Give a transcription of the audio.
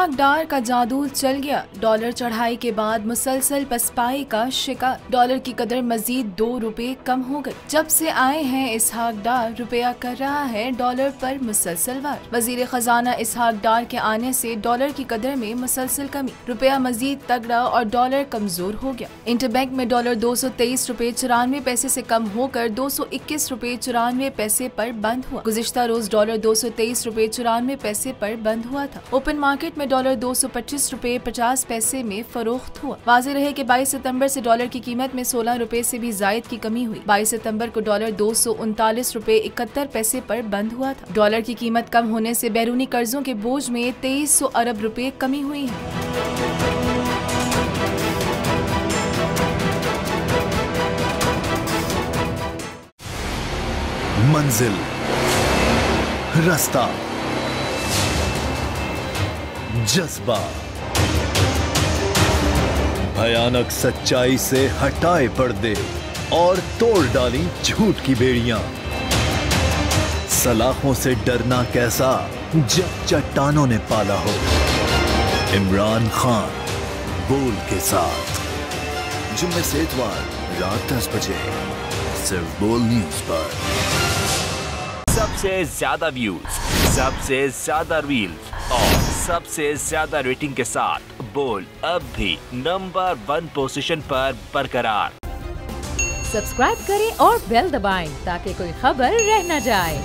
इसहाक डार का जादू चल गया। डॉलर चढ़ाई के बाद मुसलसल पसपाई का शिकार। डॉलर की कदर मजीद 2 रुपए कम हो गई। जब से आए हैं इसहाक डार, रुपया कर रहा है डॉलर पर मुसलसल वार। वजीर खजाना इसहाक डार के आने से डॉलर की कदर में मुसलसल कमी, रुपया मजीद तगड़ा और डॉलर कमजोर हो गया। इंटरबैंक में डॉलर 223 रुपए 94 पैसे से कम होकर 221 रुपए 94 पैसे पर बंद हुआ। गुज़िश्ता रोज डॉलर 223 रुपए 94 पैसे पर बंद हुआ था। ओपन मार्केट में डॉलर 225 रुपए 50 पैसे में फरोख्त हुआ। वाज़ेह रहे कि 22 सितंबर से डॉलर की कीमत में 16 रुपए से भी जायद की कमी हुई। 22 सितंबर को डॉलर 239 रुपए 71 पैसे पर बंद हुआ था। डॉलर की कीमत कम होने से बैरूनी कर्जों के बोझ में 2300 अरब रुपए कमी हुई है। मंजिल, रास्ता, जज्बा, भयानक सच्चाई से हटाए पर्दे और तोड़ डाली झूठ की बेड़ियां। सलाखों से डरना कैसा जब चट्टानों ने पाला हो। इमरान खान बोल के साथ जुम्मे से इतवार रात 10 बजे सिर्फ बोल न्यूज पर। सबसे ज्यादा व्यूज, सबसे ज्यादा रील्स और सबसे ज्यादा रेटिंग के साथ बोल अब भी नंबर 1 पोजीशन पर बरकरार। सब्सक्राइब करें और बेल दबाएं ताकि कोई खबर रह न जाए।